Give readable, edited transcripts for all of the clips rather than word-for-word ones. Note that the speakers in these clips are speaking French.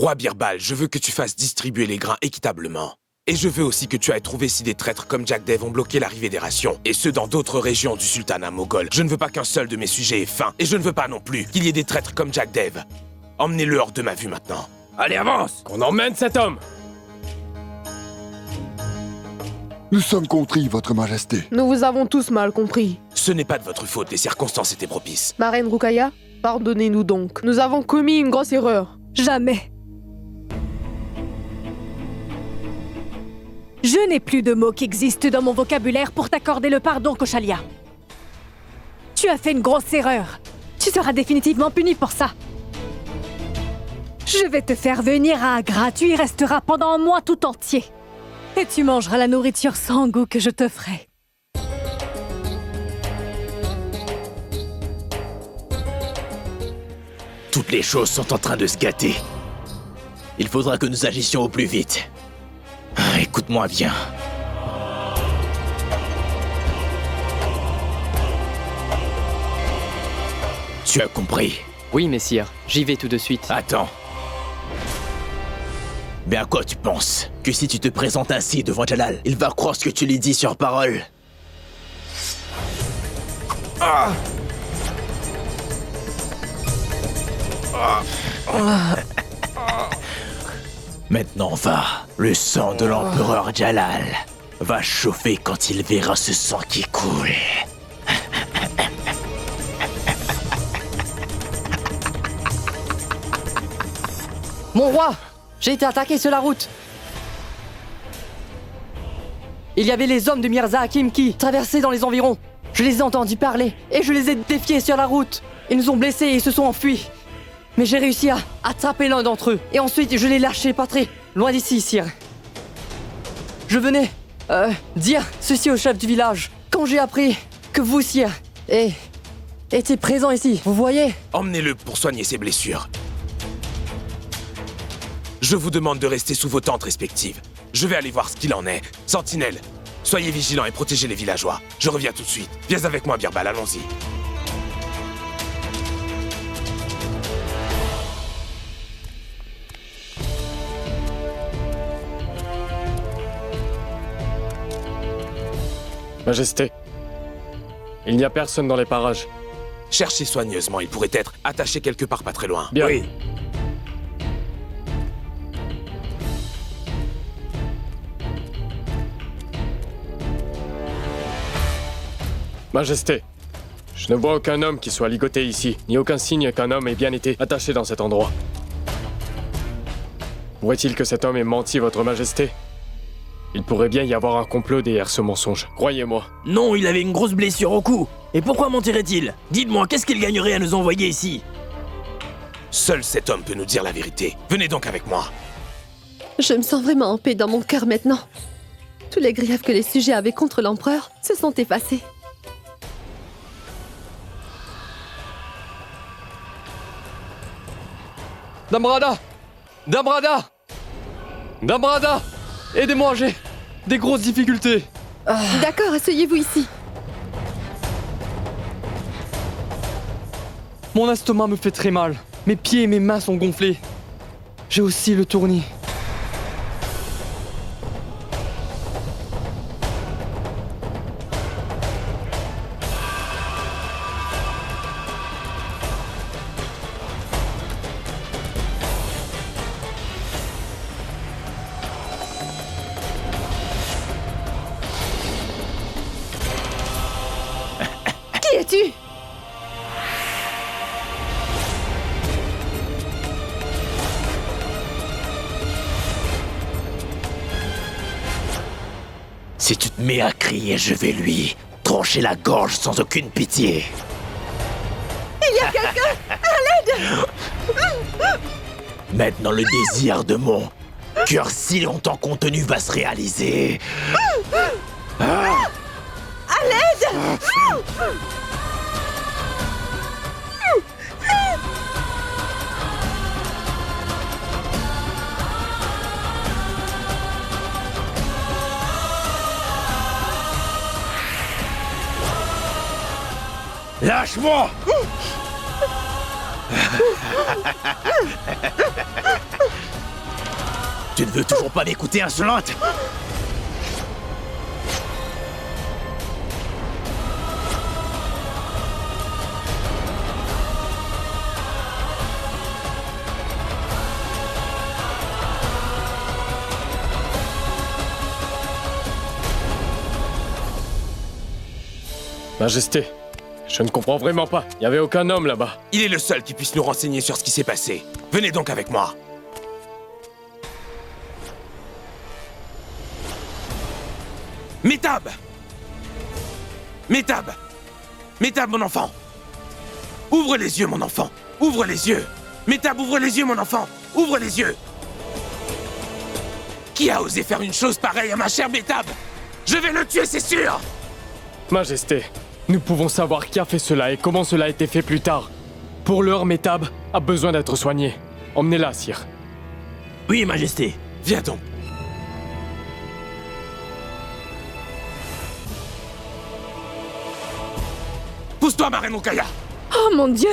Roi Birbal, je veux que tu fasses distribuer les grains équitablement. Et je veux aussi que tu ailles trouver si des traîtres comme Jack Dev ont bloqué l'arrivée des rations, et ce dans d'autres régions du sultanat moghol. Je ne veux pas qu'un seul de mes sujets ait faim, et je ne veux pas non plus qu'il y ait des traîtres comme Jack Dev. Emmenez-le hors de ma vue maintenant. Allez, avance! Qu'on emmène cet homme! Nous sommes contris, votre majesté. Nous vous avons tous mal compris. Ce n'est pas de votre faute, les circonstances étaient propices. Ma reine Rukaya, pardonnez-nous donc. Nous avons commis une grosse erreur. Jamais. Je n'ai plus de mots qui existent dans mon vocabulaire pour t'accorder le pardon, Koshalia. Tu as fait une grosse erreur. Tu seras définitivement puni pour ça. Je vais te faire venir à Agra. Tu y resteras pendant un mois tout entier. Et tu mangeras la nourriture sans goût que je te ferai. Toutes les choses sont en train de se gâter. Il faudra que nous agissions au plus vite. Écoute-moi bien. Tu as compris? Oui, messire. J'y vais tout de suite. Attends. Mais à quoi tu penses? Que si tu te présentes ainsi devant Jalal, il va croire ce que tu lui dis sur parole. Maintenant va. Le sang de l'empereur Jalal va chauffer quand il verra ce sang qui coule. Mon roi! J'ai été attaqué sur la route. Il y avait les hommes de Mirza Hakim qui traversaient dans les environs. Je les ai entendus parler et je les ai défiés sur la route. Ils nous ont blessés et ils se sont enfuis. Mais j'ai réussi à attraper l'un d'entre eux. Et ensuite, je l'ai lâché pas très loin d'ici, sire. Je venais dire ceci au chef du village. Quand j'ai appris que vous, sire, étiez présent ici, vous voyez? Emmenez-le pour soigner ses blessures. Je vous demande de rester sous vos tentes respectives. Je vais aller voir ce qu'il en est. Sentinelle, soyez vigilants et protégez les villageois. Je reviens tout de suite. Viens avec moi, Birbal, allons-y. Majesté, il n'y a personne dans les parages. Cherchez soigneusement, il pourrait être attaché quelque part pas très loin. Bien. Oui. Majesté, je ne vois aucun homme qui soit ligoté ici, ni aucun signe qu'un homme ait bien été attaché dans cet endroit. Pourrait-il que cet homme ait menti, votre majesté? Il pourrait bien y avoir un complot derrière ce mensonge, croyez-moi. Non, il avait une grosse blessure au cou. Et pourquoi mentirait-il? Dites-moi, qu'est-ce qu'il gagnerait à nous envoyer ici? Seul cet homme peut nous dire la vérité. Venez donc avec moi. Je me sens vraiment en paix dans mon cœur maintenant. Tous les griefs que les sujets avaient contre l'empereur se sont effacés. Damrada! Damrada! Damrada! Aidez-moi, j'ai des grosses difficultés. D'accord, asseyez-vous ici. Mon estomac me fait très mal. Mes pieds et mes mains sont gonflés. J'ai aussi le tournis. Qui es-tu? Si tu te mets à crier, je vais lui trancher la gorge sans aucune pitié. Il y a quelqu'un! Maintenant, le désir de mon cœur si longtemps contenu va se réaliser. À l'aide! Lâche-moi! Tu ne veux toujours pas m'écouter, insolente? Majesté, je ne comprends vraiment pas. Il n'y avait aucun homme là-bas. Il est le seul qui puisse nous renseigner sur ce qui s'est passé. Venez donc avec moi. Métab! Métab! Métab, mon enfant! Ouvre les yeux, mon enfant! Ouvre les yeux! Métab, ouvre les yeux, mon enfant! Ouvre les yeux! Qui a osé faire une chose pareille à ma chère Métab? Je vais le tuer, c'est sûr! Majesté, nous pouvons savoir qui a fait cela et comment cela a été fait plus tard. Pour l'heure, Métab a besoin d'être soigné. Emmenez-la, sire. Oui, Majesté. Viens donc. Pousse-toi, ma reine Okaya! Oh mon Dieu!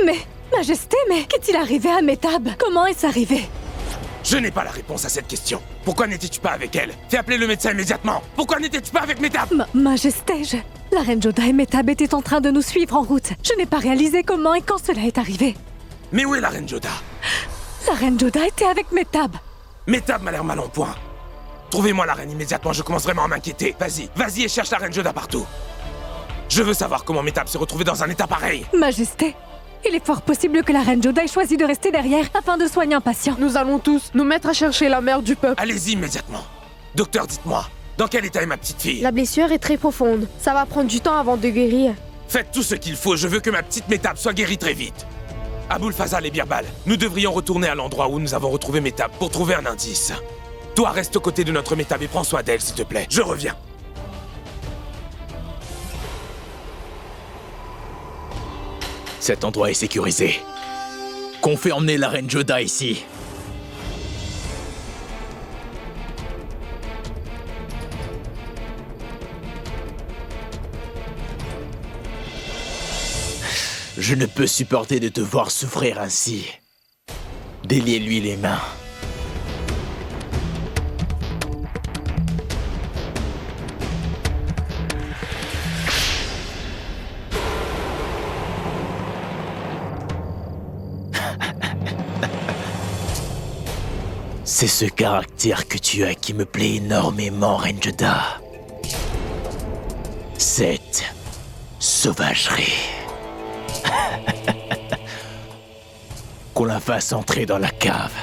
Mais, Majesté, mais qu'est-il arrivé à Métab? Comment est-ce arrivé? Je n'ai pas la réponse à cette question. Pourquoi n'étais-tu pas avec elle? Fais appeler le médecin immédiatement. Pourquoi n'étais-tu pas avec Métab? Majesté, la reine Joda et Métab étaient en train de nous suivre en route. Je n'ai pas réalisé comment et quand cela est arrivé. Mais où est la reine Joda? La reine Joda était avec Métab. Métab m'a l'air mal en point. Trouvez-moi la reine immédiatement, je commence vraiment à m'inquiéter. Vas-y, vas-y et cherche la reine Joda partout. Je veux savoir comment Métab s'est retrouvée dans un état pareil. Majesté, il est fort possible que la reine Joda ait choisi de rester derrière afin de soigner un patient. Nous allons tous nous mettre à chercher la mère du peuple. Allez-y immédiatement. Docteur, dites-moi, dans quel état est ma petite fille? La blessure est très profonde. Ça va prendre du temps avant de guérir. Faites tout ce qu'il faut, je veux que ma petite Métab soit guérie très vite. Aboul Fazal et Birbal, nous devrions retourner à l'endroit où nous avons retrouvé Métab pour trouver un indice. Toi, reste aux côtés de notre Métab et prends soin d'elle, s'il te plaît. Je reviens. Cet endroit est sécurisé. Qu'on fait emmener la reine Joda ici. Je ne peux supporter de te voir souffrir ainsi. Déliez-lui les mains. C'est ce caractère que tu as qui me plaît énormément, Reine Joda. Cette sauvagerie. Qu'on la fasse entrer dans la cave.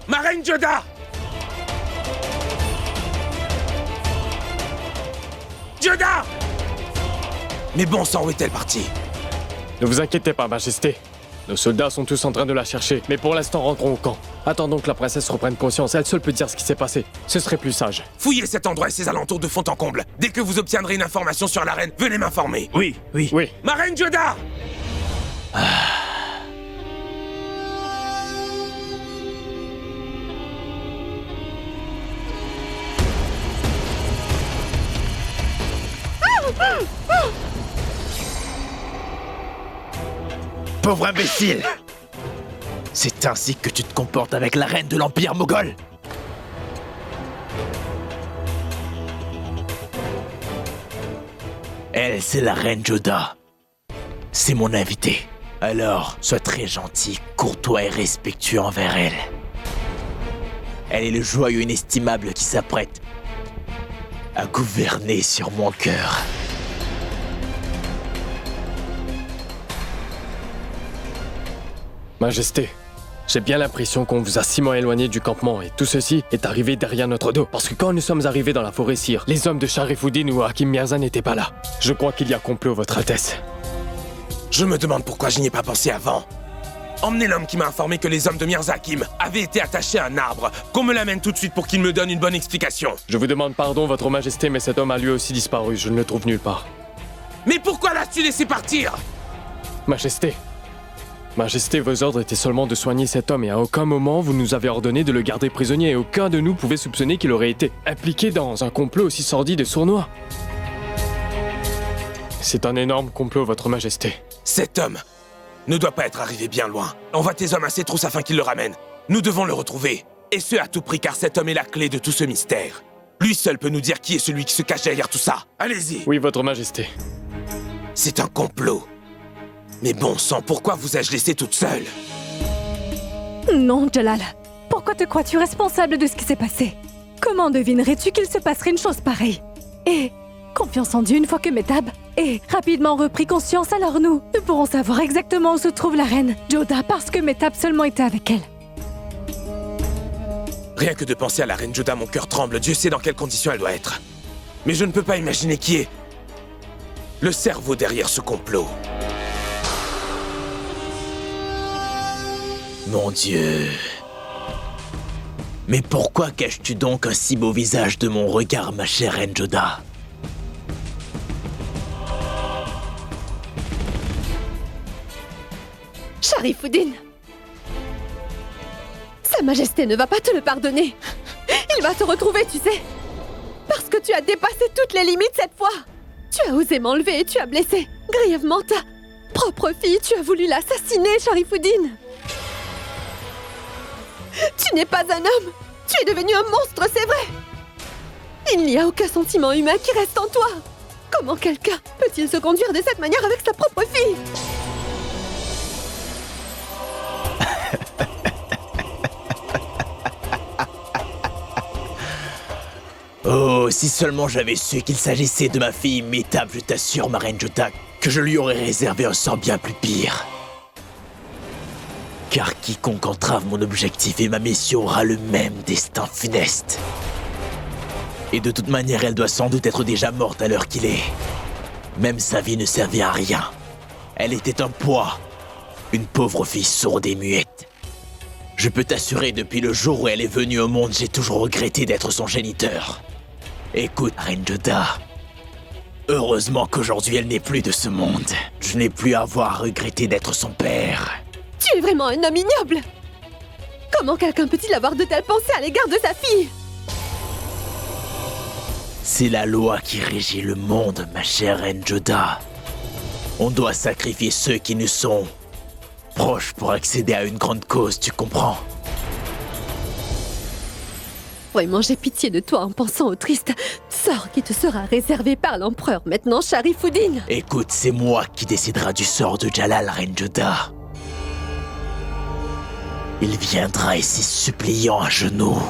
Ma reine Joda! Joda! Mais bon sang, où est-elle partie? Ne vous inquiétez pas, Majesté. Nos soldats sont tous en train de la chercher, mais pour l'instant, rentrons au camp. Attendons que la princesse reprenne conscience, elle seule peut dire ce qui s'est passé. Ce serait plus sage. Fouillez cet endroit et ses alentours de fond en comble. Dès que vous obtiendrez une information sur la reine, venez m'informer. Oui. Oui. Ma reine Joda! Pauvre imbécile! C'est ainsi que tu te comportes avec la reine de l'Empire moghol? Elle, c'est la reine Joda. C'est mon invitée. Alors, sois très gentil, courtois et respectueux envers elle. Elle est le joyau inestimable qui s'apprête à gouverner sur mon cœur. Majesté, j'ai bien l'impression qu'on vous a si éloigné du campement et tout ceci est arrivé derrière notre dos. Parce que quand nous sommes arrivés dans la forêt Sire, les hommes de Sharifuddin ou Hakim Mirza n'étaient pas là. Je crois qu'il y a complot, Votre Altesse. Je me demande pourquoi je n'y ai pas pensé avant. Emmenez l'homme qui m'a informé que les hommes de Mirza Hakim avaient été attachés à un arbre. Qu'on me l'amène tout de suite pour qu'il me donne une bonne explication. Je vous demande pardon, Votre Majesté, mais cet homme a lui aussi disparu. Je ne le trouve nulle part. Mais pourquoi l'as-tu laissé partir? Majesté, vos ordres étaient seulement de soigner cet homme et à aucun moment vous nous avez ordonné de le garder prisonnier et aucun de nous pouvait soupçonner qu'il aurait été impliqué dans un complot aussi sordide et sournois. C'est un énorme complot, Votre Majesté. Cet homme ne doit pas être arrivé bien loin. Envoie tes hommes à ses trousses afin qu'ils le ramènent. Nous devons le retrouver. Et ce, à tout prix, car cet homme est la clé de tout ce mystère. Lui seul peut nous dire qui est celui qui se cache derrière tout ça. Allez-y. Oui, votre majesté. C'est un complot. Mais bon sang, pourquoi vous ai-je laissé toute seule? Non, Jalal. Pourquoi te crois-tu responsable de ce qui s'est passé? Comment devinerais-tu qu'il se passerait une chose pareille? Et confiance en Dieu, une fois que Mehtab ait rapidement repris conscience, alors nous pourrons savoir exactement où se trouve la reine Jodah parce que Mehtab seulement était avec elle. Rien que de penser à la reine Jodah, mon cœur tremble. Dieu sait dans quelles conditions elle doit être. Mais je ne peux pas imaginer qui est le cerveau derrière ce complot. Mon Dieu. Mais pourquoi caches-tu donc un si beau visage de mon regard, ma chère reine Jodah? Sharifuddin! Sa Majesté ne va pas te le pardonner. Il va te retrouver, tu sais. Parce que tu as dépassé toutes les limites cette fois. Tu as osé m'enlever et tu as blessé grièvement ta propre fille. Tu as voulu l'assassiner, Sharifuddin. Tu n'es pas un homme. Tu es devenu un monstre, c'est vrai. Il n'y a aucun sentiment humain qui reste en toi. Comment quelqu'un peut-il se conduire de cette manière avec sa propre fille? Oh, si seulement j'avais su qu'il s'agissait de ma fille Mehtab, je t'assure, ma reine Jodah, que je lui aurais réservé un sort bien plus pire. Car quiconque entrave mon objectif et ma mission aura le même destin funeste. Et de toute manière, elle doit sans doute être déjà morte à l'heure qu'il est. Même sa vie ne servait à rien. Elle était un poids. Une pauvre fille sourde et muette. Je peux t'assurer, depuis le jour où elle est venue au monde, j'ai toujours regretté d'être son géniteur. Écoute, reine Jodah. Heureusement qu'aujourd'hui elle n'est plus de ce monde. Je n'ai plus à avoir à regretter d'être son père. Tu es vraiment un homme ignoble. Comment quelqu'un peut-il avoir de telles pensées à l'égard de sa fille? C'est la loi qui régit le monde, ma chère reine Jodah. On doit sacrifier ceux qui nous sont proches pour accéder à une grande cause, tu comprends? Vraiment, j'ai pitié de toi en pensant au triste sort qui te sera réservé par l'empereur maintenant, Sharifuddin. Écoute, c'est moi qui décidera du sort de Jalal, reine Jodah. Il viendra ici suppliant à genoux.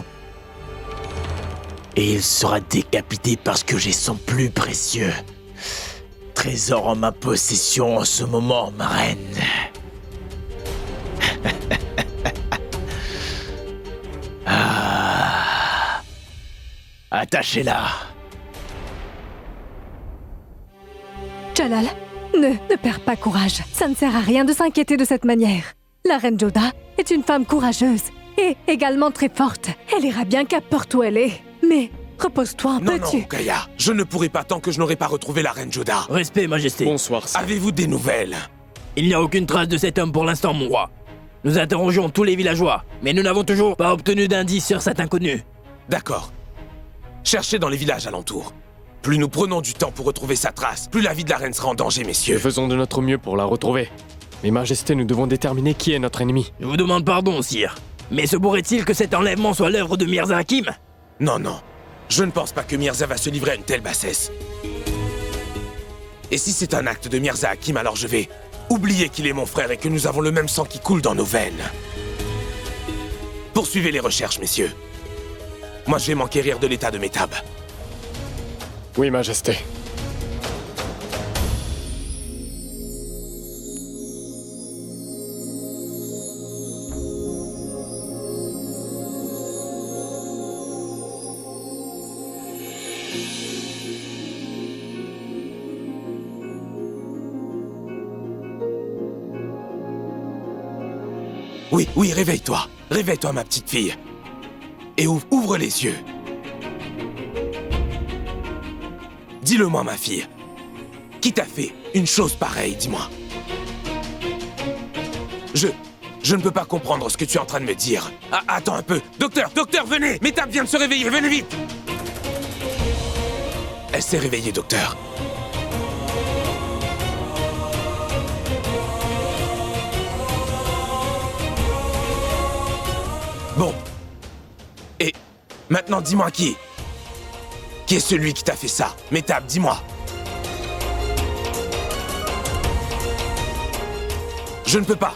Et il sera décapité parce que j'ai son plus précieux trésor en ma possession en ce moment, ma reine. Ah. Attachez-la. Jalal, ne perds pas courage. Ça ne sert à rien de s'inquiéter de cette manière. La reine Jodah est une femme courageuse et également très forte. Elle ira bien qu'importe où elle est. Mais repose-toi un peu, Non, Gaïa, je ne pourrai pas tant que je n'aurai pas retrouvé la reine Jodah. Respect, Majesté. Bonsoir, sire. Avez-vous des nouvelles? Il n'y a aucune trace de cet homme pour l'instant, mon roi. Nous interrogeons tous les villageois, mais nous n'avons toujours pas obtenu d'indices sur cet inconnu. D'accord. Cherchez dans les villages alentours. Plus nous prenons du temps pour retrouver sa trace, plus la vie de la reine sera en danger, messieurs. Nous faisons de notre mieux pour la retrouver. Mais Majesté, nous devons déterminer qui est notre ennemi. Je vous demande pardon, sire. Mais se pourrait-il que cet enlèvement soit l'œuvre de Mirza Hakim? Non, non. Je ne pense pas que Mirza va se livrer à une telle bassesse. Et si c'est un acte de Mirza Hakim, alors je vais oublier qu'il est mon frère et que nous avons le même sang qui coule dans nos veines. Poursuivez les recherches, messieurs. Moi, je vais m'enquérir de l'état de Mehtab. Oui, Majesté. Oui, oui, réveille-toi. Réveille-toi, ma petite fille. Et ouvre les yeux. Dis-le-moi, ma fille. Qui t'a fait une chose pareille, dis-moi? Je ne peux pas comprendre ce que tu es en train de me dire. Ah, attends un peu. Docteur, venez! Mehtab vient de se réveiller, venez vite! Elle s'est réveillée, docteur. Bon. Et maintenant, dis-moi qui est celui qui t'a fait ça? Métab, dis-moi. Je ne peux pas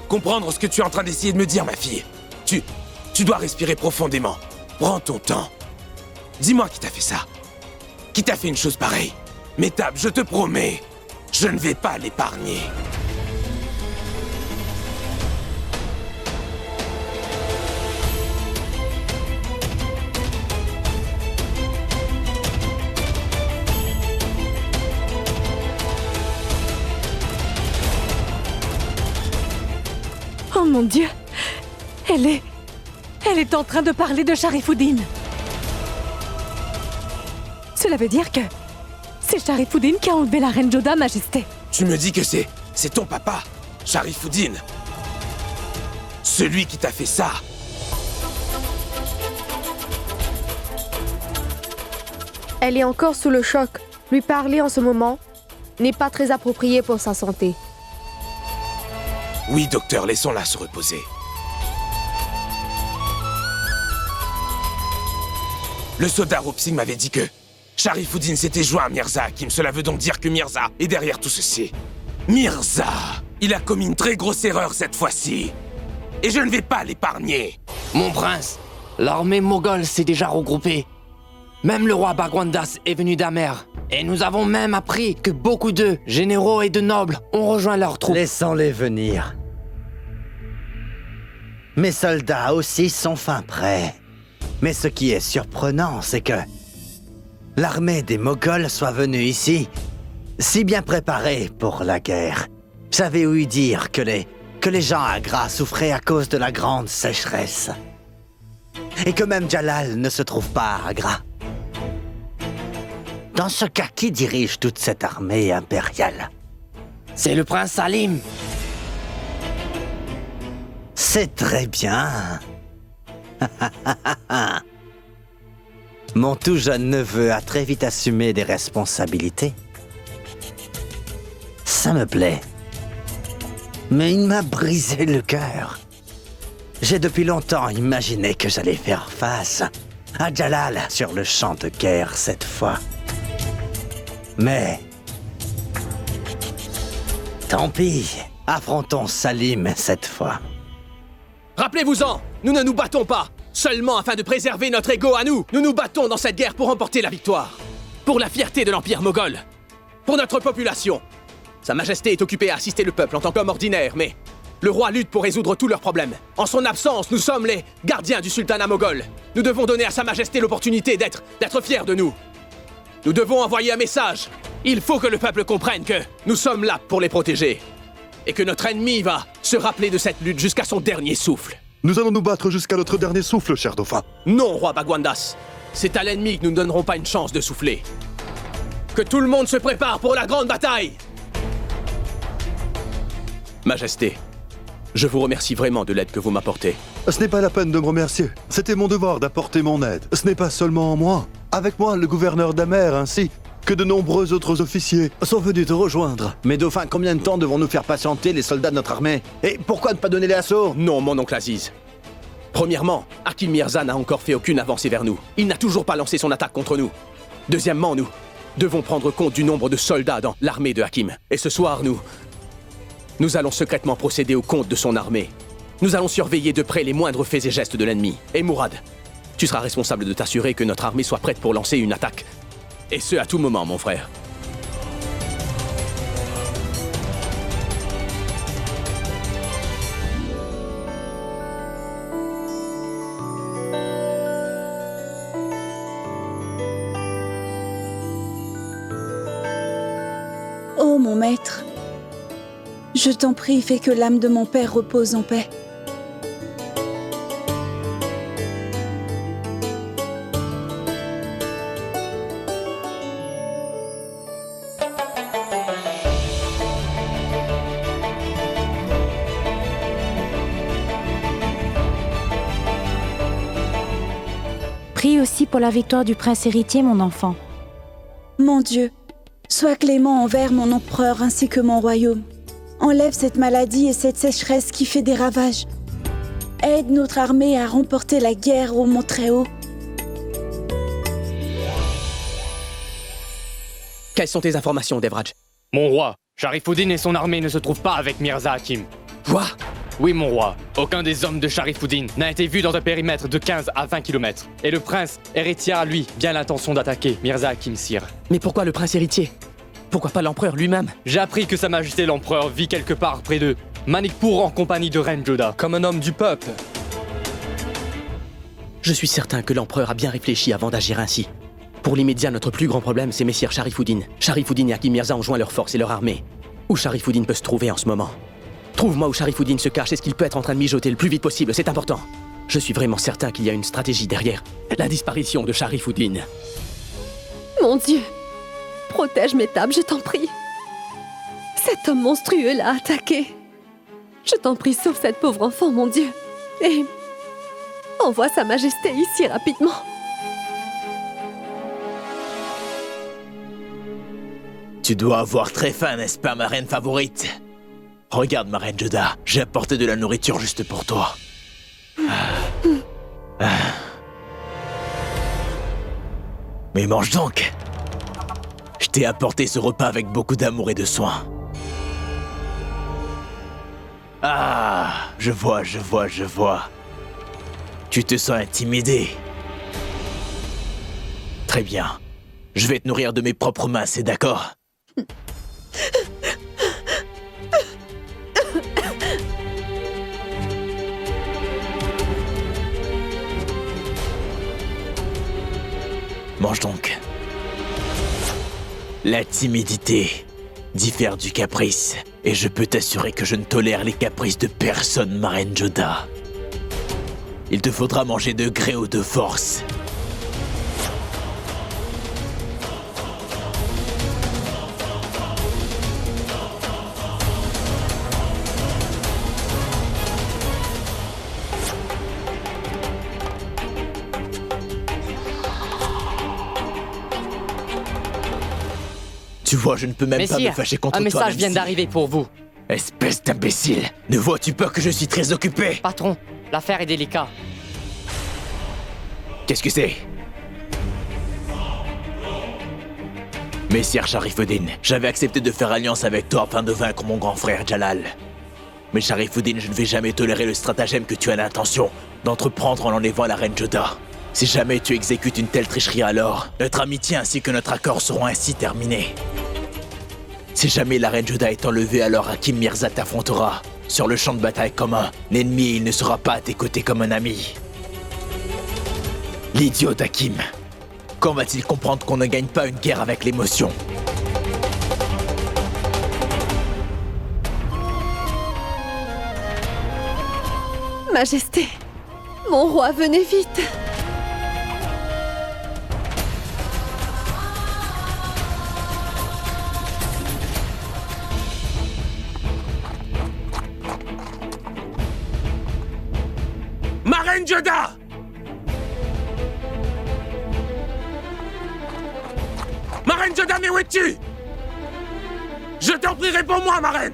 comprendre ce que tu es en train d'essayer de me dire, ma fille. Tu dois respirer profondément. Prends ton temps. Dis-moi qui t'a fait ça. Qui t'a fait une chose pareille? Métab, je te promets, je ne vais pas l'épargner. Oh mon Dieu! Elle est en train de parler de Sharifuddin. Cela veut dire que c'est Sharifuddin qui a enlevé la reine Joda, Majesté. Tu me dis que c'est ton papa, Sharifuddin. Celui qui t'a fait ça. Elle est encore sous le choc. Lui parler en ce moment n'est pas très approprié pour sa santé. Oui, docteur, laissons-la se reposer. Le soldat Ropsing m'avait dit que Sharifuddin s'était joint à Mirza Hakim. Cela veut donc dire que Mirza est derrière tout ceci. Mirza! Il a commis une très grosse erreur cette fois-ci. Et je ne vais pas l'épargner. Mon prince, l'armée moghole s'est déjà regroupée. Même le roi Bagwandas est venu d'Amer. Et nous avons même appris que beaucoup de généraux et de nobles ont rejoint leurs troupes. Laissons-les venir. Mes soldats aussi sont fin prêts. Mais ce qui est surprenant, c'est que l'armée des Moghols soit venue ici, si bien préparée pour la guerre. J'avais ouï dire que les gens à Gras souffraient à cause de la grande sécheresse. Et que même Jalal ne se trouve pas à Gras. Dans ce cas, qui dirige toute cette armée impériale? C'est le prince Salim. C'est très bien. Mon tout jeune neveu a très vite assumé des responsabilités. Ça me plaît. Mais il m'a brisé le cœur. J'ai depuis longtemps imaginé que j'allais faire face à Jalal sur le champ de guerre cette fois. Mais... tant pis, affrontons Salim cette fois. Rappelez-vous-en, nous ne nous battons pas seulement afin de préserver notre ego à nous. Nous nous battons dans cette guerre pour remporter la victoire. Pour la fierté de l'Empire moghol. Pour notre population. Sa Majesté est occupée à assister le peuple en tant qu'homme ordinaire, mais le roi lutte pour résoudre tous leurs problèmes. En son absence, nous sommes les gardiens du sultanat moghol. Nous devons donner à Sa Majesté l'opportunité d'être fiers de nous. Nous devons envoyer un message. Il faut que le peuple comprenne que nous sommes là pour les protéger. Et que notre ennemi va se rappeler de cette lutte jusqu'à son dernier souffle. Nous allons nous battre jusqu'à notre dernier souffle, cher dauphin. Non, roi Bagwandas. C'est à l'ennemi que nous ne donnerons pas une chance de souffler. Que tout le monde se prépare pour la grande bataille. Majesté, je vous remercie vraiment de l'aide que vous m'apportez. Ce n'est pas la peine de me remercier. C'était mon devoir d'apporter mon aide. Ce n'est pas seulement moi. Avec moi, le gouverneur d'Amer, ainsi que de nombreux autres officiers sont venus te rejoindre. Mais dauphin, combien de temps devons-nous faire patienter les soldats de notre armée? Et pourquoi ne pas donner l'assaut? Non, mon oncle Aziz. Premièrement, Hakim Mirza n'a encore fait aucune avancée vers nous. Il n'a toujours pas lancé son attaque contre nous. Deuxièmement, nous devons prendre compte du nombre de soldats dans l'armée de Hakim. Et ce soir, nous allons secrètement procéder au compte de son armée. Nous allons surveiller de près les moindres faits et gestes de l'ennemi. Et Mourad, tu seras responsable de t'assurer que notre armée soit prête pour lancer une attaque. Et ce, à tout moment, mon frère. Ô mon maître, je t'en prie, fais que l'âme de mon père repose en paix. Prie aussi pour la victoire du prince héritier, mon enfant. Mon Dieu, sois clément envers mon empereur ainsi que mon royaume. Enlève cette maladie et cette sécheresse qui fait des ravages. aide notre armée à remporter la guerre au Mont Très-Haut. Quelles sont tes informations, Devraj? Mon roi, Sharifuddin et son armée ne se trouvent pas avec Mirza Hakim. Quoi? Oui, mon roi. Aucun des hommes de Sharifuddin n'a été vu dans un périmètre de 15 à 20 km. Et le prince héritier a, lui, bien l'intention d'attaquer Mirza Hakim, sire. Mais pourquoi le prince héritier? Pourquoi pas l'empereur lui-même? J'ai appris que Sa Majesté l'empereur vit quelque part près de Manikpur en compagnie de Reine Joda, comme un homme du peuple. Je suis certain que l'empereur a bien réfléchi avant d'agir ainsi. Pour l'immédiat, notre plus grand problème, c'est Messire Sharifuddin. Sharifuddin et Hakim Mirza ont joint leurs forces et leur armée. Où Sharifuddin peut se trouver en ce moment? Trouve-moi où Sharifuddin se cache et ce qu'il peut être en train de mijoter le plus vite possible, c'est important. Je suis vraiment certain qu'il y a une stratégie derrière la disparition de Sharifuddin. Mon Dieu, protège Metab, je t'en prie. Cet homme monstrueux l'a attaqué. Je t'en prie, sauve cette pauvre enfant, mon Dieu. Et envoie Sa Majesté ici rapidement. Tu dois avoir très faim, n'est-ce pas, ma reine favorite? Regarde, ma reine Joda, j'ai apporté de la nourriture juste pour toi. Mais mange donc. Je t'ai apporté ce repas avec beaucoup d'amour et de soin. Ah, je vois. Tu te sens intimidé. Très bien. Je vais te nourrir de mes propres mains, c'est d'accord? Mange donc. La timidité diffère du caprice, et je peux t'assurer que je ne tolère les caprices de personne, ma reine Joda. Il te faudra manger de gré ou de force. Tu vois, je ne peux même pas me fâcher contre toi. Un message vient d'arriver pour vous. Espèce d'imbécile! Ne vois-tu pas que je suis très occupé? Patron, l'affaire est délicate. Qu'est-ce que c'est? Messire Sharifuddin, j'avais accepté de faire alliance avec toi afin de vaincre mon grand frère Jalal. Mais Sharifuddin, je ne vais jamais tolérer le stratagème que tu as l'intention d'entreprendre en enlevant la reine Joda. Si jamais tu exécutes une telle tricherie alors, notre amitié ainsi que notre accord seront ainsi terminés. Si jamais la reine Joda est enlevée, alors Hakim Mirza t'affrontera sur le champ de bataille comme un ennemi et il ne sera pas à tes côtés comme un ami. L'idiot Hakim. Quand va-t-il comprendre qu'on ne gagne pas une guerre avec l'émotion? Majesté, mon roi, venez vite. Ma reine Joda! Ma reine Joda, mais où es-tu? Je t'en prie, réponds-moi, ma reine!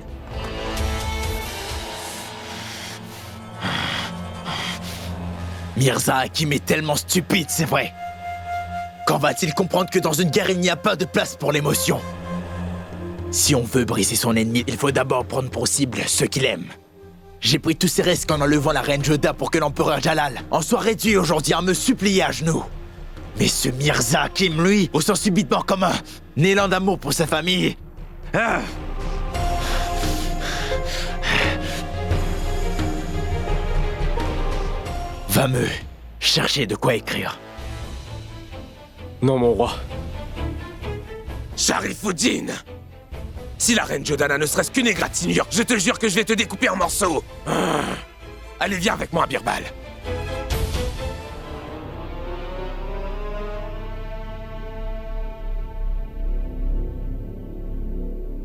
Mirza Hakim est tellement stupide, c'est vrai. Quand va-t-il comprendre que dans une guerre, il n'y a pas de place pour l'émotion? Si on veut briser son ennemi, il faut d'abord prendre pour cible ceux qu'il aime. J'ai pris tous ces risques en enlevant la reine Joda pour que l'empereur Jalal en soit réduit aujourd'hui à me supplier à genoux. Mais ce Mirza Hakim, lui, ressent subitement comme un élan d'amour pour sa famille. Ah. Va me chercher de quoi écrire. Non, mon roi. Sharifuddin! Si la reine Joda n'a ne serait-ce qu'une égratignure, je te jure que je vais te découper en morceaux. Allez, viens avec moi, Birbal.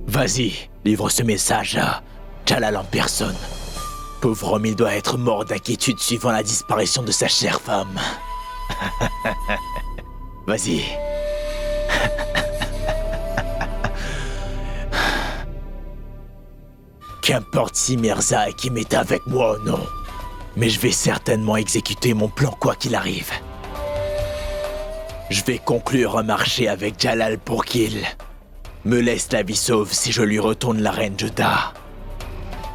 Vas-y, livre ce message à Jalal en personne. Pauvre homme, il doit être mort d'inquiétude suivant la disparition de sa chère femme. Vas-y. Qu'importe si Mirza Hakim est avec moi ou non. Mais je vais certainement exécuter mon plan quoi qu'il arrive. Je vais conclure un marché avec Jalal pour qu'il me laisse la vie sauve si je lui retourne la reine Jodah.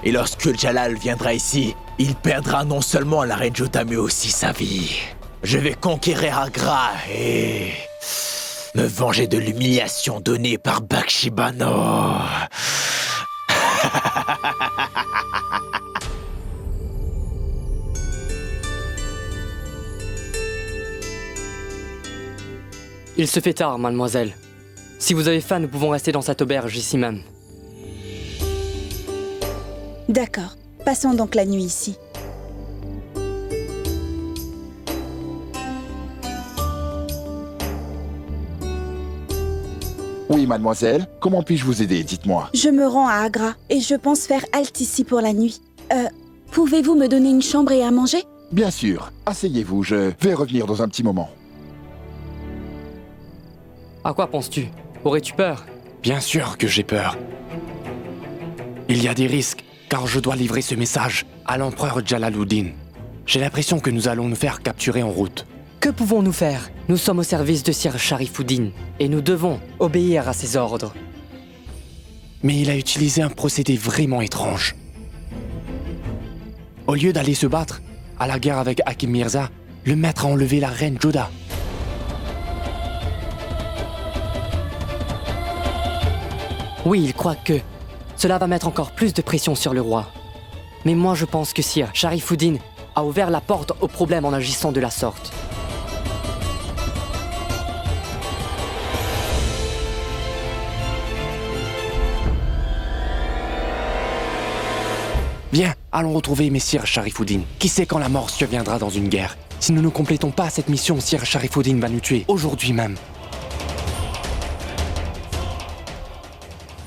Et lorsque Jalal viendra ici, il perdra non seulement la reine Jodah mais aussi sa vie. Je vais conquérir Agra et me venger de l'humiliation donnée par Bakshi Bano. Il se fait tard, mademoiselle. Si vous avez faim, nous pouvons rester dans cette auberge ici même. D'accord. Passons donc la nuit ici. Oui, mademoiselle. Comment puis-je vous aider? Dites-moi. Je me rends à Agra et je pense faire halte ici pour la nuit. Pouvez-vous me donner une chambre et à manger? Bien sûr. Asseyez-vous, je vais revenir dans un petit moment. À quoi penses-tu? Aurais-tu peur? Bien sûr que j'ai peur. Il y a des risques, car je dois livrer ce message à l'empereur Jalaluddin. J'ai l'impression que nous allons nous faire capturer en route. Que pouvons-nous faire? Nous sommes au service de Sir Sharifuddin et nous devons obéir à ses ordres. Mais il a utilisé un procédé vraiment étrange. Au lieu d'aller se battre à la guerre avec Hakim Mirza, le maître a enlevé la reine Jodah. Oui, il croit que cela va mettre encore plus de pression sur le roi. Mais moi je pense que Sir Sharifuddin a ouvert la porte au problème en agissant de la sorte. Viens, allons retrouver Messire Sharifuddin. Qui sait quand la mort surviendra dans une guerre? Si nous ne complétons pas cette mission, Sir Sharifuddin va nous tuer, aujourd'hui même.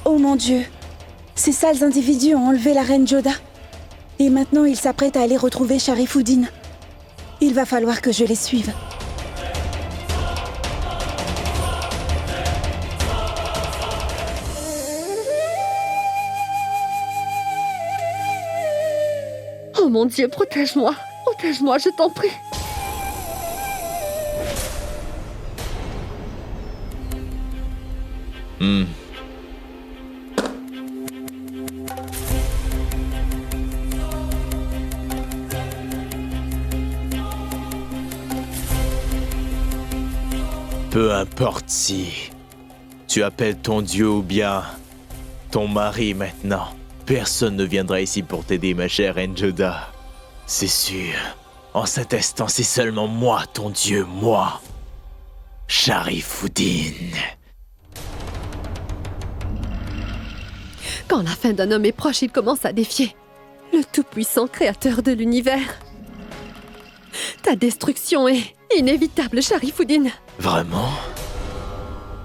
Oh mon Dieu! Ces sales individus ont enlevé la reine Jodah. Et maintenant, ils s'apprêtent à aller retrouver Sharifuddin. Il va falloir que je les suive. Oh mon Dieu, protège-moi! Protège-moi, je t'en prie! Peu importe si tu appelles ton Dieu ou bien ton mari maintenant, personne ne viendra ici pour t'aider, ma chère reine Jodah. C'est sûr. En cet instant, c'est seulement moi, ton Dieu, moi, Sharifuddin. Quand la fin d'un homme est proche, il commence à défier le tout-puissant créateur de l'univers. Ta destruction est inévitable, Sharifuddin. Vraiment?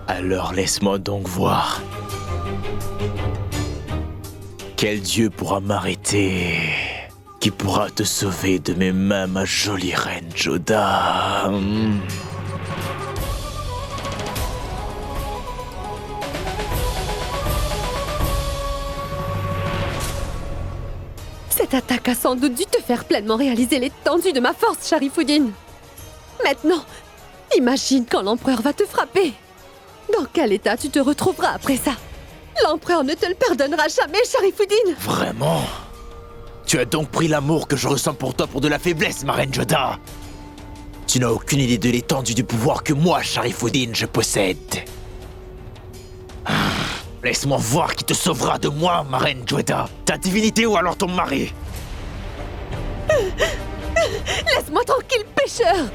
Alors laisse-moi donc voir. Quel dieu pourra m'arrêter? Qui pourra te sauver de mes mains, ma jolie reine Jodah? Cette attaque a sans doute dû te faire pleinement réaliser l'étendue de ma force, Sharifuddin. Maintenant, imagine quand l'empereur va te frapper. Dans quel état tu te retrouveras après ça? L'empereur ne te le pardonnera jamais, Sharifuddin. Vraiment? Tu as donc pris l'amour que je ressens pour toi pour de la faiblesse, ma reine Jodah. Tu n'as aucune idée de l'étendue du pouvoir que moi, Sharifuddin, je possède. Laisse-moi voir qui te sauvera de moi, ma reine Jodah. Ta divinité ou alors ton mari? Laisse-moi tranquille, pécheur.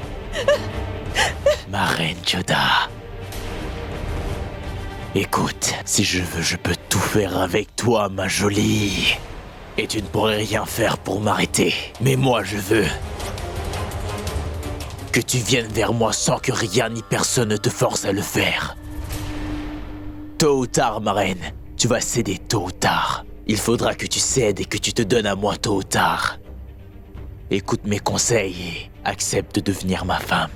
Ma reine Jodah. Écoute, si je veux, je peux tout faire avec toi, ma jolie. Et tu ne pourrais rien faire pour m'arrêter. Mais moi, je veux que tu viennes vers moi sans que rien ni personne ne te force à le faire. Tôt ou tard, ma reine, tu vas céder tôt ou tard. Il faudra que tu cèdes et que tu te donnes à moi tôt ou tard. Écoute mes conseils et accepte de devenir ma femme.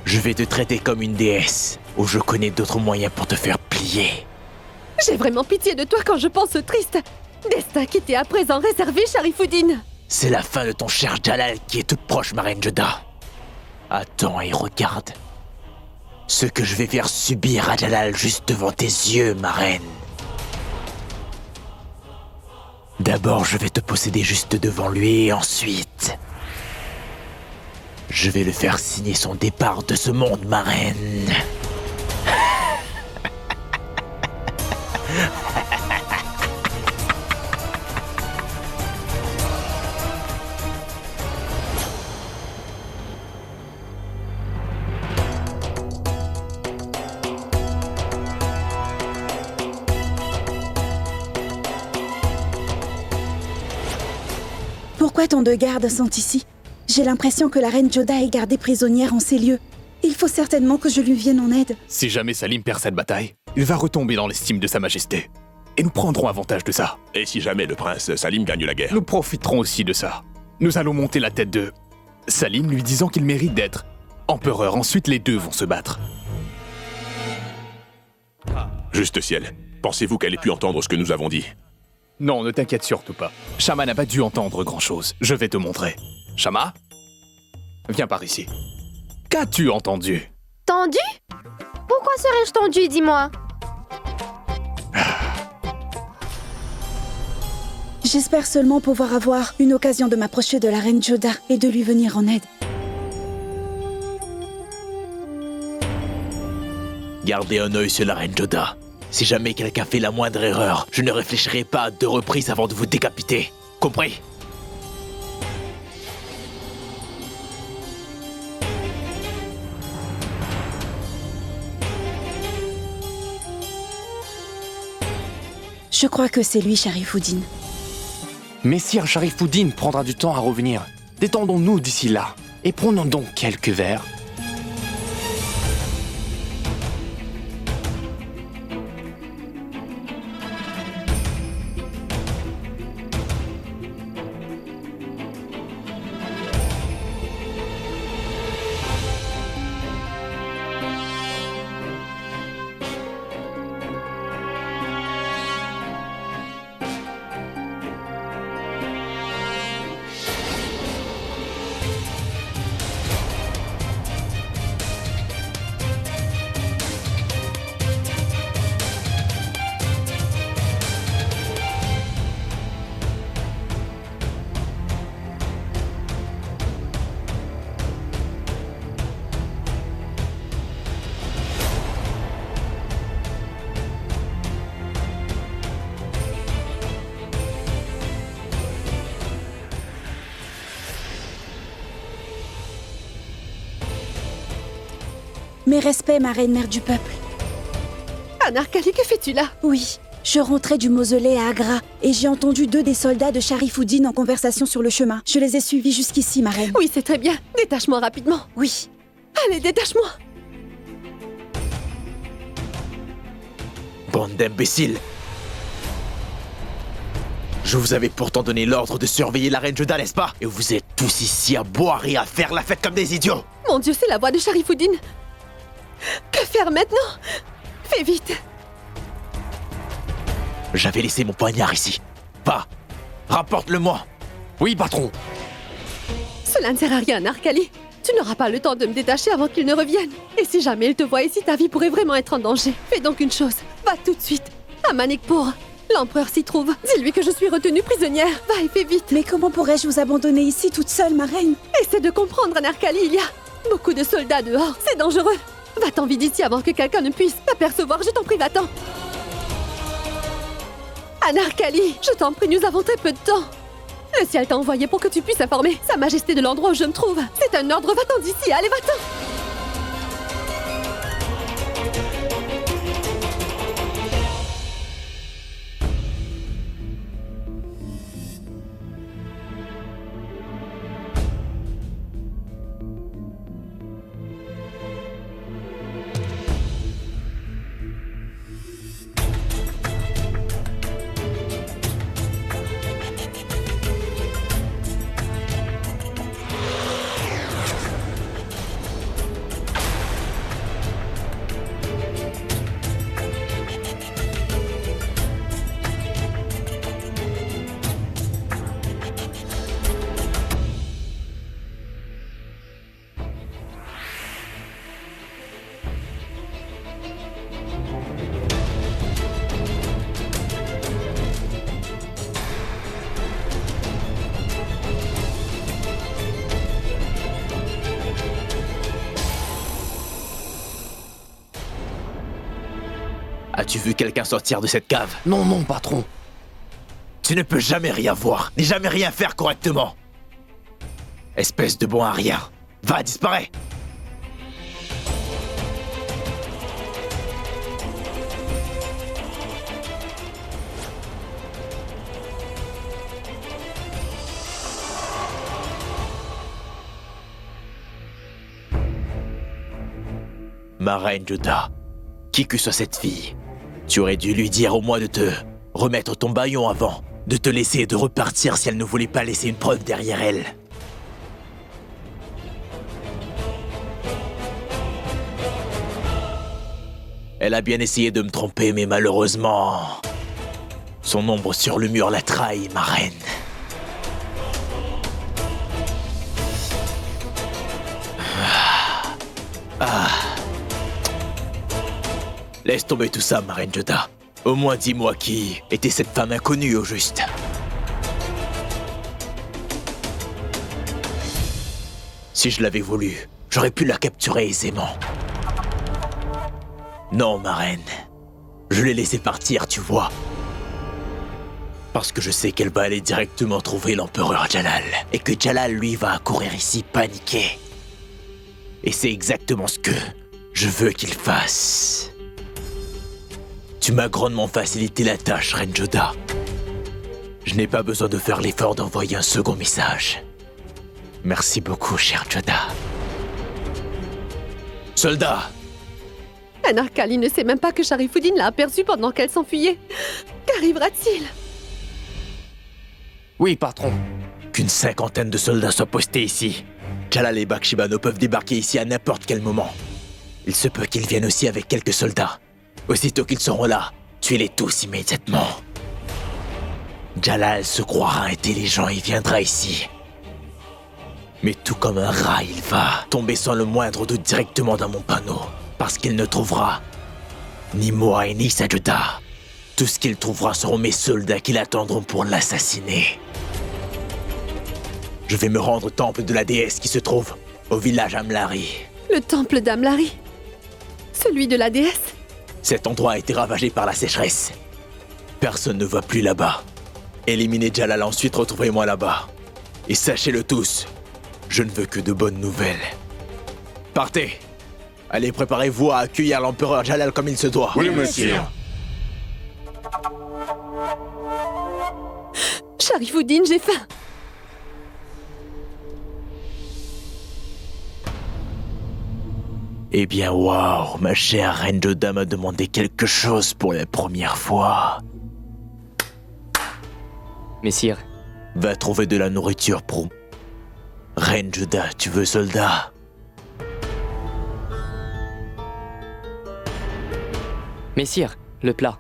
Je vais te traiter comme une déesse, ou je connais d'autres moyens pour te faire plier. J'ai vraiment pitié de toi quand je pense au triste destin qui t'est à présent réservé, Sharifuddin. C'est la fin de ton cher Jalal qui est toute proche, ma reine Joda. Attends et regarde. Ce que je vais faire subir à Jalal juste devant tes yeux, ma reine. D'abord, je vais te posséder juste devant lui et ensuite... je vais le faire signer son départ de ce monde, ma reine. Pourquoi tant de gardes sont ici? J'ai l'impression que la reine Joda est gardée prisonnière en ces lieux. Il faut certainement que je lui vienne en aide. Si jamais Salim perd cette bataille, il va retomber dans l'estime de sa majesté. Et nous prendrons avantage de ça. Et si jamais le prince Salim gagne la guerre? Nous profiterons aussi de ça. Nous allons monter la tête de Salim lui disant qu'il mérite d'être empereur. Ensuite, les deux vont se battre. Juste ciel, pensez-vous qu'elle ait pu entendre ce que nous avons dit? Non, ne t'inquiète surtout pas. Shama n'a pas dû entendre grand-chose. Je vais te montrer. Shama? Viens par ici. Qu'as-tu entendu? Tendu? Pourquoi serais-je tendu, dis-moi? J'espère seulement pouvoir avoir une occasion de m'approcher de la reine Joda et de lui venir en aide. Gardez un œil sur la reine Joda. Si jamais quelqu'un fait la moindre erreur, je ne réfléchirai pas à 2 reprises avant de vous décapiter. Compris? Je crois que c'est lui, Sharifuddin. Messire Sharifuddin prendra du temps à revenir. Détendons-nous d'ici là, et prenons donc quelques verres. Mes respects, ma reine mère du peuple. Anarkali, que fais-tu là? Oui, je rentrais du mausolée à Agra et j'ai entendu 2 des soldats de Sharifuddin en conversation sur le chemin. Je les ai suivis jusqu'ici, ma reine. Oui, c'est très bien. Détache-moi rapidement. Oui. Allez, détache-moi. Bande d'imbéciles. Je vous avais pourtant donné l'ordre de surveiller la reine Joda, n'est-ce pas? Et vous êtes tous ici à boire et à faire la fête comme des idiots. Mon Dieu, c'est la voix de Sharifuddin. Que faire maintenant? Fais vite. J'avais laissé mon poignard ici. Pas. Rapporte-le-moi. Oui, patron. Cela ne sert à rien, Anarkali. Tu n'auras pas le temps de me détacher avant qu'il ne revienne. Et si jamais il te voit ici, ta vie pourrait vraiment être en danger. Fais donc une chose. Va tout de suite à Manikpur. L'empereur s'y trouve. Dis-lui que je suis retenue prisonnière. Va et fais vite. Mais comment pourrais-je vous abandonner ici toute seule, ma reine? Essaie de comprendre, Anarkali. Il y a beaucoup de soldats dehors. C'est dangereux. Va-t'en vite d'ici avant que quelqu'un ne puisse t'apercevoir. Je t'en prie, va-t'en. Anarkali, je t'en prie, nous avons très peu de temps. Le ciel t'a envoyé pour que tu puisses informer Sa Majesté de l'endroit où je me trouve. C'est un ordre, va-t'en d'ici. Allez, va-t'en. As-tu vu quelqu'un sortir de cette cave? Non, non, patron. Tu ne peux jamais rien voir, ni jamais rien faire correctement. Espèce de bon à rien. Va, disparais. Ma reine Joda, qui que soit cette fille, tu aurais dû lui dire au moins de te remettre ton bâillon avant, de te laisser et de repartir si elle ne voulait pas laisser une preuve derrière elle. Elle a bien essayé de me tromper, mais malheureusement, son ombre sur le mur l'a trahi, ma reine. Laisse tomber tout ça, ma reine Joda. Au moins dis-moi qui était cette femme inconnue au juste. Si je l'avais voulu, j'aurais pu la capturer aisément. Non, ma reine. Je l'ai laissée partir, tu vois. Parce que je sais qu'elle va aller directement trouver l'empereur Jalal. Et que Jalal, lui, va accourir ici paniqué. Et c'est exactement ce que je veux qu'il fasse. Tu m'as grandement facilité la tâche, Reine Joda. Je n'ai pas besoin de faire l'effort d'envoyer un second message. Merci beaucoup, chère Joda. Soldat! Anarkali ne sait même pas que Sharifuddin l'a aperçue pendant qu'elle s'enfuyait. Qu'arrivera-t-il? Oui, patron. Qu'une 50aine de soldats soient postés ici. Jalal et Bakshibano peuvent débarquer ici à n'importe quel moment. Il se peut qu'ils viennent aussi avec quelques soldats. Aussitôt qu'ils seront là, tuez-les tous immédiatement. Jalal se croira intelligent et viendra ici. Mais tout comme un rat, il va tomber sans le moindre doute directement dans mon panneau. Parce qu'il ne trouvera ni moi et ni Sajuda. Tout ce qu'il trouvera seront mes soldats qui l'attendront pour l'assassiner. Je vais me rendre au temple de la déesse qui se trouve au village Amlari. Le temple d'Amlari? Celui de la déesse? Cet endroit a été ravagé par la sécheresse. Personne ne va plus là-bas. Éliminez Jalal, ensuite retrouvez-moi là-bas. Et sachez-le tous, je ne veux que de bonnes nouvelles. Partez! Allez, préparez-vous à accueillir l'empereur Jalal comme il se doit. Oui, monsieur. Sharifuddin, j'ai faim. Eh bien, waouh, ma chère Reine Joda m'a demandé quelque chose pour la première fois. Messire. Va trouver de la nourriture pour... Reine Joda, tu veux soldat? Messire, le plat.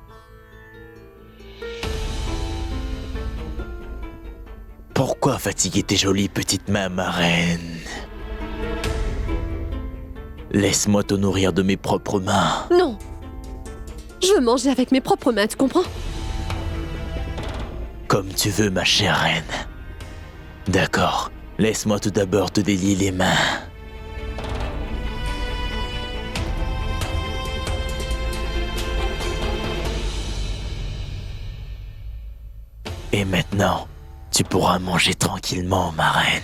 Pourquoi fatiguer tes jolies petites mains, ma reine? Laisse-moi te nourrir de mes propres mains. Non. Je veux manger avec mes propres mains, tu comprends? Comme tu veux, ma chère reine. D'accord. Laisse-moi tout d'abord te délier les mains. Et maintenant, tu pourras manger tranquillement, ma reine.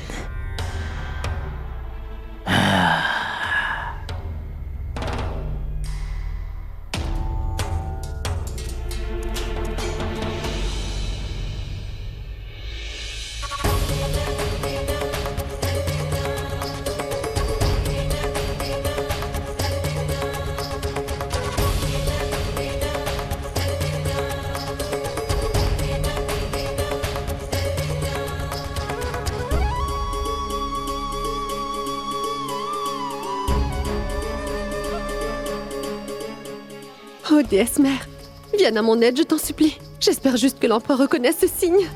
Oh, déesse mère, viens à mon aide, je t'en supplie. J'espère juste que l'empereur reconnaisse ce signe.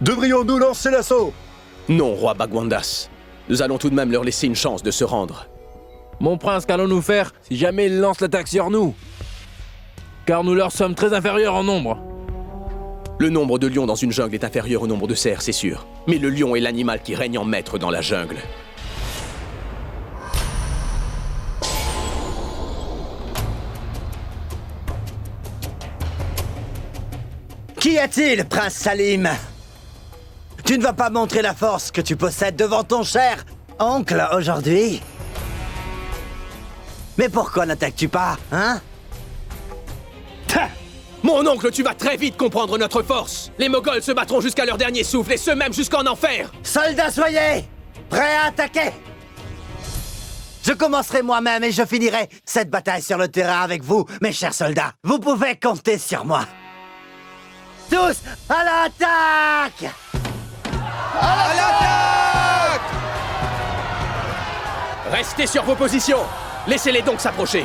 Devrions-nous lancer l'assaut? Non, roi Bagwandas. Nous allons tout de même leur laisser une chance de se rendre. Mon prince, qu'allons-nous faire si jamais ils lancent l'attaque sur nous? Car nous leur sommes très inférieurs en nombre. Le nombre de lions dans une jungle est inférieur au nombre de cerfs, c'est sûr. Mais le lion est l'animal qui règne en maître dans la jungle. Qu'y a-t-il, prince Salim? Tu ne vas pas montrer la force que tu possèdes devant ton cher oncle aujourd'hui? Mais pourquoi n'attaques-tu pas, hein? Mon oncle, tu vas très vite comprendre notre force. Les Moghols se battront jusqu'à leur dernier souffle, et ce même jusqu'en enfer. Soldats, soyez prêts à attaquer! Je commencerai moi-même et je finirai cette bataille sur le terrain avec vous, mes chers soldats. Vous pouvez compter sur moi. Tous à l'attaque! À l'attaque! Restez sur vos positions. Laissez-les donc s'approcher.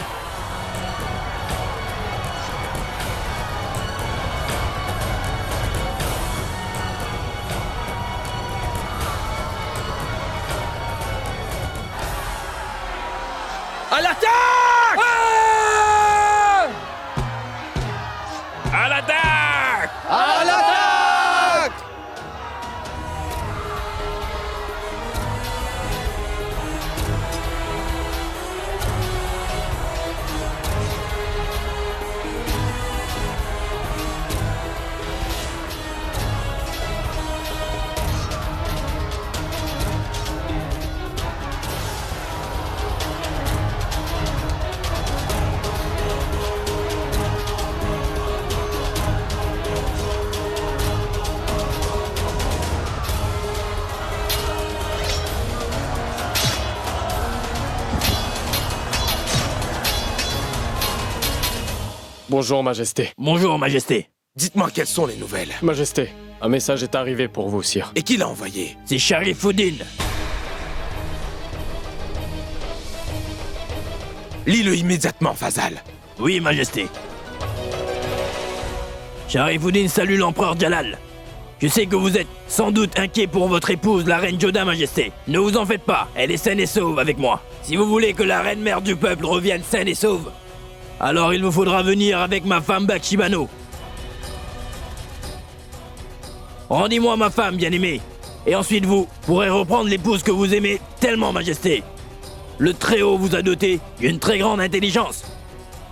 À l'attaque! À l'attaque! À l'attaque! Bonjour, Majesté. Bonjour, Majesté. Dites-moi quelles sont les nouvelles. Majesté, un message est arrivé pour vous, sire. Et qui l'a envoyé? C'est Sharifuddin. Lis-le immédiatement, Fazal. Oui, Majesté. Sharifuddin salue l'empereur Jalal. Je sais que vous êtes sans doute inquiet pour votre épouse, la reine Joda, Majesté. Ne vous en faites pas, elle est saine et sauve avec moi. Si vous voulez que la reine mère du peuple revienne saine et sauve, alors il vous faudra venir avec ma femme Bakshibano. Rendez-moi ma femme, bien-aimée. Et ensuite vous pourrez reprendre l'épouse que vous aimez tellement, Majesté. Le Très-Haut vous a doté d'une très grande intelligence.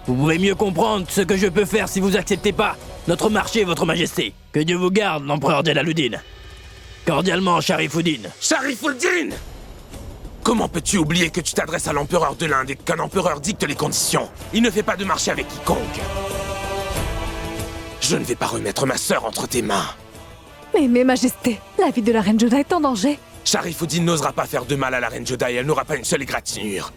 Vous pourrez mieux comprendre ce que je peux faire si vous acceptez pas notre marché, votre Majesté. Que Dieu vous garde, l'empereur Jalaluddin. Cordialement, Sharifuddin. Sharifuddin! Comment peux-tu oublier que tu t'adresses à l'empereur de l'Inde et qu'un empereur dicte les conditions? Il ne fait pas de marché avec quiconque. Je ne vais pas remettre ma sœur entre tes mains. Mais Majesté, la vie de la reine Joda est en danger. Sharifuddin n'osera pas faire de mal à la reine Joda et elle n'aura pas une seule égratignure.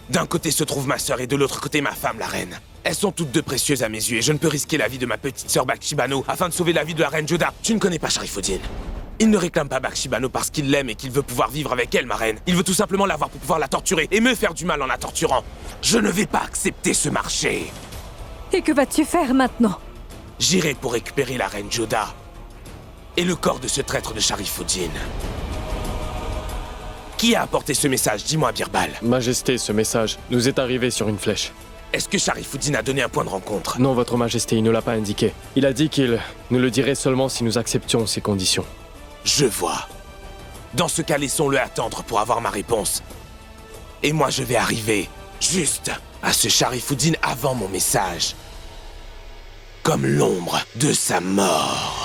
D'un côté se trouve ma sœur et de l'autre côté ma femme, la reine. Elles sont toutes deux précieuses à mes yeux et je ne peux risquer la vie de ma petite sœur Bakshibano afin de sauver la vie de la reine Joda. Tu ne connais pas Sharifuddin. Il ne réclame pas Bakshibano parce qu'il l'aime et qu'il veut pouvoir vivre avec elle, ma reine. Il veut tout simplement l'avoir pour pouvoir la torturer et me faire du mal en la torturant. Je ne vais pas accepter ce marché. Et que vas-tu faire maintenant? J'irai pour récupérer la reine Joda et le corps de ce traître de Sharifuddin. Qui a apporté ce message? Dis-moi, Birbal. Majesté, ce message nous est arrivé sur une flèche. Est-ce que Sharifuddin a donné un point de rencontre? Non, votre Majesté, il ne l'a pas indiqué. Il a dit qu'il nous le dirait seulement si nous acceptions ses conditions. Je vois. Dans ce cas, laissons-le attendre pour avoir ma réponse. Et moi, je vais arriver, juste, à ce Sharifuddin avant mon message. Comme l'ombre de sa mort.